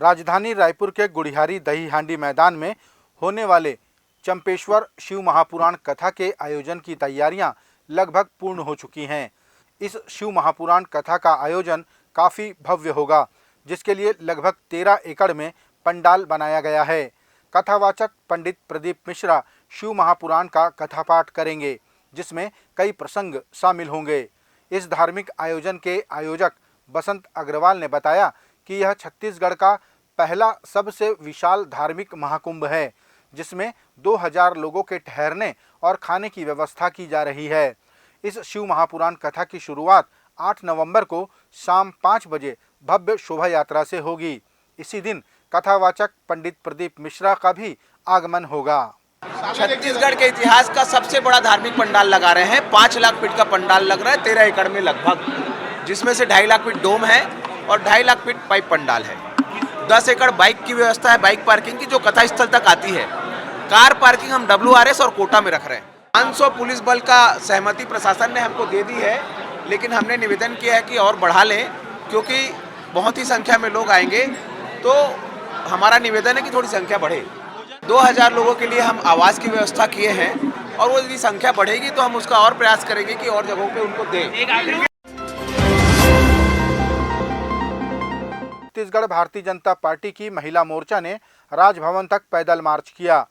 राजधानी रायपुर के गुड़ियारी दही हांडी मैदान में होने वाले चंपेश्वर शिव महापुराण कथा के आयोजन की तैयारियां लगभग पूर्ण हो चुकी हैं। इस शिव महापुराण कथा का आयोजन काफ़ी भव्य होगा, जिसके लिए लगभग 13 एकड़ में पंडाल बनाया गया है। कथावाचक पंडित प्रदीप मिश्रा शिव महापुराण का कथापाठ करेंगे, जिसमें कई प्रसंग शामिल होंगे। इस धार्मिक आयोजन के आयोजक बसंत अग्रवाल ने बताया कि यह छत्तीसगढ़ का पहला सबसे विशाल धार्मिक महाकुंभ है, जिसमें 2000 लोगों के ठहरने और खाने की व्यवस्था की जा रही है। इस शिव महापुराण कथा की शुरुआत 8 नवंबर को शाम 5 बजे भव्य शोभा यात्रा से होगी। इसी दिन कथावाचक पंडित प्रदीप मिश्रा का भी आगमन होगा। छत्तीसगढ़ के इतिहास का सबसे बड़ा धार्मिक पंडाल लगा रहे हैं। 5 लाख फीट का पंडाल लग रहा है 13 एकड़ में लगभग, जिसमें से 2.5 लाख फीट डोम है और 2.5 लाख फीट पाइप पंडाल है। 10 एकड़ बाइक की व्यवस्था है, बाइक पार्किंग की, जो कथा स्थल तक आती है। कार पार्किंग हम WRS और कोटा में रख रहे हैं। 500 पुलिस बल का सहमति प्रशासन ने हमको दे दी है, लेकिन हमने निवेदन किया है कि और बढ़ा लें, क्योंकि बहुत ही संख्या में लोग आएंगे। तो हमारा निवेदन है कि थोड़ी संख्या बढ़े। 2000 लोगों के लिए हम आवास की व्यवस्था किए हैं, और वो यदि संख्या बढ़ेगी तो हम उसका और प्रयास करेंगे कि और जगहों पे उनको दें। छत्तीसगढ़ भारतीय जनता पार्टी की महिला मोर्चा ने राजभवन तक पैदल मार्च किया।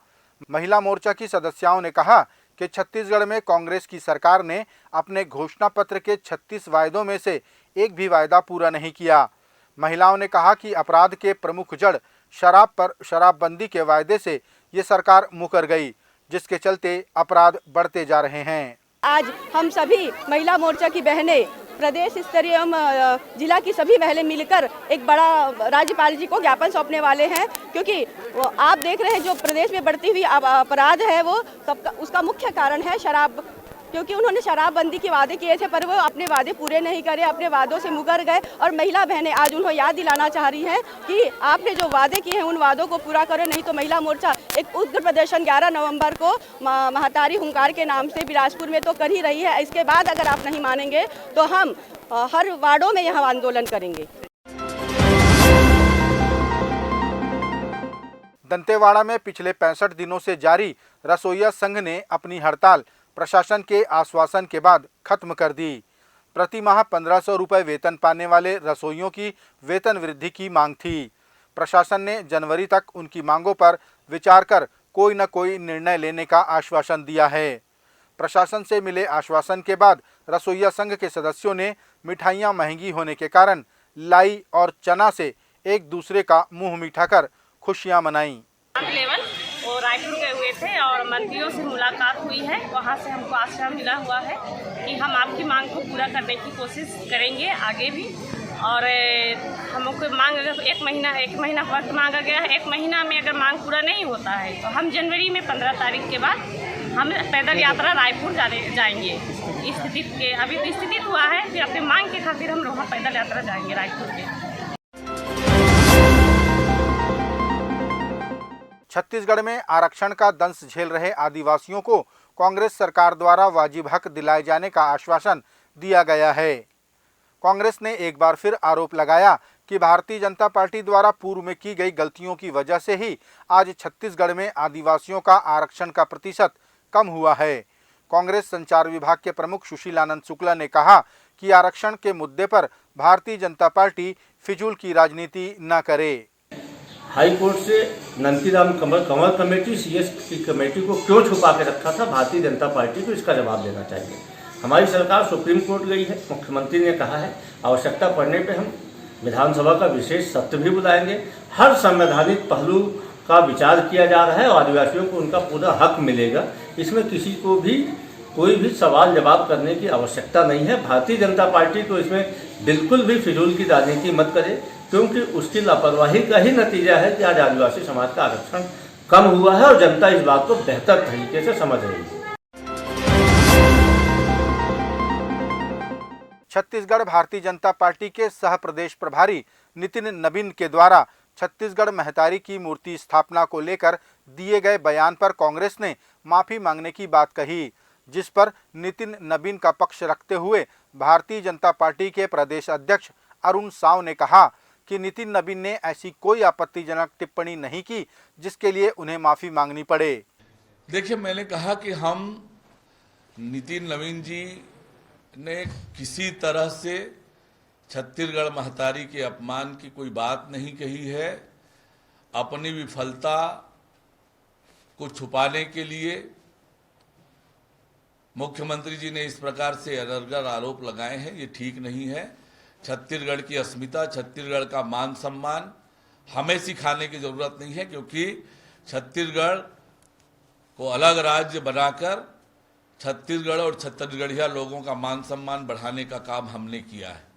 महिला मोर्चा की सदस्यों ने कहा कि छत्तीसगढ़ में कांग्रेस की सरकार ने अपने घोषणा पत्र के 36 वायदों में से एक भी वायदा पूरा नहीं किया। महिलाओं ने कहा कि अपराध के प्रमुख जड़ शराब पर शराबबंदी के वायदे से ये सरकार मुकर गई, जिसके चलते अपराध बढ़ते जा रहे हैं। आज हम सभी महिला मोर्चा की बहनें प्रदेश स्तरीय जिला की सभी महिलाएं मिलकर एक बड़ा राज्यपाल जी को ज्ञापन सौंपने वाले हैं, क्योंकि आप देख रहे हैं जो प्रदेश में बढ़ती हुई अपराध है वो उसका मुख्य कारण है शराब। क्योंकि उन्होंने शराबबंदी के वादे किए थे, पर वो अपने वादे पूरे नहीं करे, अपने वादों से मुकर गए। और महिला बहनें आज उनको याद दिलाना चाह रही हैं कि आपने जो वादे किए हैं उन वादों को पूरा करो, नहीं तो महिला मोर्चा एक उग्र प्रदर्शन 11 नवंबर को महतारी हुंकार के नाम से बिलासपुर में तो कर ही रही है। इसके बाद अगर आप नहीं मानेंगे तो हम हर वार्डों में यहाँ आंदोलन करेंगे। दंतेवाड़ा में पिछले 65 दिनों से जारी रसोइया संघ ने अपनी हड़ताल प्रशासन के आश्वासन के बाद खत्म कर दी। प्रति माह 1500 रुपये वेतन पाने वाले रसोइयों की वेतन वृद्धि की मांग थी। प्रशासन ने जनवरी तक उनकी मांगों पर विचार कर कोई न कोई निर्णय लेने का आश्वासन दिया है। प्रशासन से मिले आश्वासन के बाद रसोइया संघ के सदस्यों ने मिठाइयां महंगी होने के कारण लाई और चना से एक दूसरे का मुंह मीठा कर खुशियां मनाई। और रायपुर गए हुए थे और मंत्रियों से मुलाकात हुई है। वहाँ से हमको आश्वासन मिला हुआ है कि हम आपकी मांग को पूरा करने की कोशिश करेंगे आगे भी। और हमको मांग अगर एक महीना वक्त मांगा गया है, 1 महीना में अगर मांग पूरा नहीं होता है तो हम जनवरी में 15 तारीख के बाद हम पैदल यात्रा रायपुर जाएंगे। स्थिति के अभी तो स्थिति हुआ है, फिर अपनी मांग के खातिर हम वहाँ पैदल यात्रा जाएंगे रायपुर में। छत्तीसगढ़ में आरक्षण का दंश झेल रहे आदिवासियों को कांग्रेस सरकार द्वारा वाजिब हक दिलाए जाने का आश्वासन दिया गया है। कांग्रेस ने एक बार फिर आरोप लगाया कि भारतीय जनता पार्टी द्वारा पूर्व में की गई गलतियों की वजह से ही आज छत्तीसगढ़ में आदिवासियों का आरक्षण का प्रतिशत कम हुआ है। कांग्रेस संचार विभाग के प्रमुख सुशील आनंद शुक्ला ने कहा कि आरक्षण के मुद्दे पर भारतीय जनता पार्टी फिजूल की राजनीति न करे। हाई कोर्ट से नंदीराम कंवर कमेटी CS की कमेटी को क्यों छुपा के रखा था, भारतीय जनता पार्टी को इसका जवाब देना चाहिए। हमारी सरकार सुप्रीम कोर्ट गई है, मुख्यमंत्री ने कहा है आवश्यकता पड़ने पे हम विधानसभा का विशेष सत्र भी बुलाएंगे। हर संवैधानिक पहलू का विचार किया जा रहा है और आदिवासियों को उनका पूरा हक मिलेगा। इसमें किसी को भी कोई भी सवाल जवाब करने की आवश्यकता नहीं है। भारतीय जनता पार्टी तो इसमें बिल्कुल भी फिजूल की राजनीति मत करे, क्योंकि उसकी लापरवाही का ही नतीजा है कि आज आदिवासी समाज का आरक्षण कम हुआ है और जनता इस बात को बेहतर तरीके से समझ रही है। छत्तीसगढ़ भारतीय जनता पार्टी के सह प्रदेश प्रभारी नितिन नबीन के द्वारा छत्तीसगढ़ महतारी की मूर्ति स्थापना को लेकर दिए गए बयान पर कांग्रेस ने माफी मांगने की बात कही, जिस पर नितिन नबीन का पक्ष रखते हुए भारतीय जनता पार्टी के प्रदेश अध्यक्ष अरुण साव ने कहा कि नितिन नवीन ने ऐसी कोई आपत्तिजनक टिप्पणी नहीं की जिसके लिए उन्हें माफी मांगनी पड़े। देखिए, मैंने कहा कि हम नितिन नवीन जी ने किसी तरह से छत्तीसगढ़ महतारी के अपमान की कोई बात नहीं कही है। अपनी विफलता को छुपाने के लिए मुख्यमंत्री जी ने इस प्रकार से अनर्गल आरोप लगाए हैं, ये ठीक नहीं है। छत्तीसगढ़ की अस्मिता, छत्तीसगढ़ का मान सम्मान हमें सिखाने की जरूरत नहीं है, क्योंकि छत्तीसगढ़ को अलग राज्य बनाकर छत्तीसगढ़ और छत्तीसगढ़िया लोगों का मान सम्मान बढ़ाने का काम हमने किया है।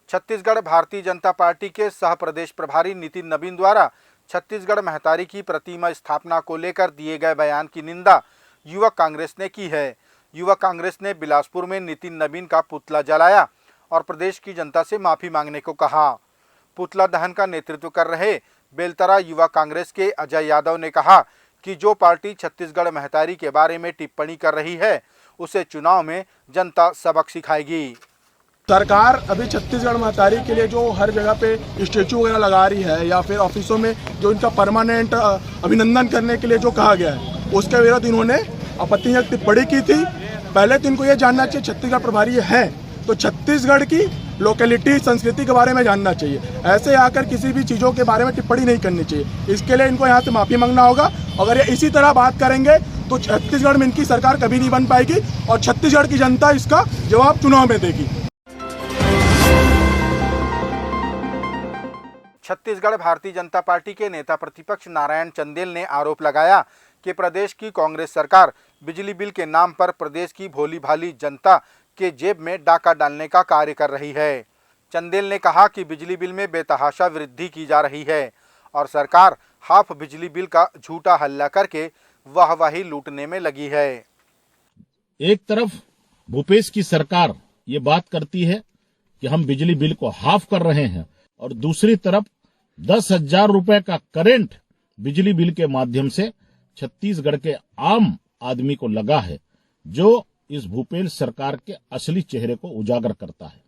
छत्तीसगढ़ भारतीय जनता पार्टी के सह प्रदेश प्रभारी नितिन नवीन द्वारा छत्तीसगढ़ महतारी की प्रतिमा स्थापना को लेकर दिए गए बयान की निंदा युवक कांग्रेस ने की है। युवक कांग्रेस ने बिलासपुर में नितिन नवीन का पुतला जलाया और प्रदेश की जनता से माफी मांगने को कहा। पुतला दहन का नेतृत्व कर रहे बेलतरा युवा कांग्रेस के अजय यादव ने कहा कि जो पार्टी छत्तीसगढ़ महतारी के बारे में टिप्पणी कर रही है उसे चुनाव में जनता सबक सिखाएगी। सरकार अभी छत्तीसगढ़ महतारी के लिए जो हर जगह पे स्टेचू वगैरह लगा रही है या फिर ऑफिसों में जो इनका परमानेंट अभिनंदन करने के लिए जो कहा गया है उसके विरुद्ध इन्होंने आपत्तिजनक टिप्पणी की थी। पहले तो इनको ये जानना चाहिए छत्तीसगढ़ प्रभारी है तो छत्तीसगढ़ की लोकेलिटी संस्कृति के बारे में जानना चाहिए। ऐसे आकर किसी भी चीज़ों के बारे में टिप्पणी नहीं करनी चाहिए। इसके लिए इनको यहाँ से माफ़ी मांगना होगा। अगर ये इसी तरह बात करेंगे तो छत्तीसगढ़ में इनकी सरकार कभी नहीं बन पाएगी और छत्तीसगढ़ की जनता इसका जवाब चुनाव में देगी। छत्तीसगढ़ भारतीय जनता पार्टी के नेता प्रतिपक्ष नारायण चंदेल ने आरोप लगाया कि प्रदेश की कांग्रेस सरकार बिजली बिल के नाम पर प्रदेश की भोली भाली जनता के जेब में डाका डालने का कार्य कर रही है। चंदेल ने कहा कि बिजली बिल में बेतहाशा वृद्धि की जा रही है और सरकार हाफ बिजली बिल का झूठा हल्ला करके वाहवाही लूटने में लगी है। एक तरफ भूपेश की सरकार ये बात करती है कि हम बिजली बिल को हाफ कर रहे हैं और दूसरी तरफ 10,000 रुपए का करंट बिजली बिल के माध्यम से छत्तीसगढ़ के आम आदमी को लगा है, जो इस भूपेश सरकार के असली चेहरे को उजागर करता है।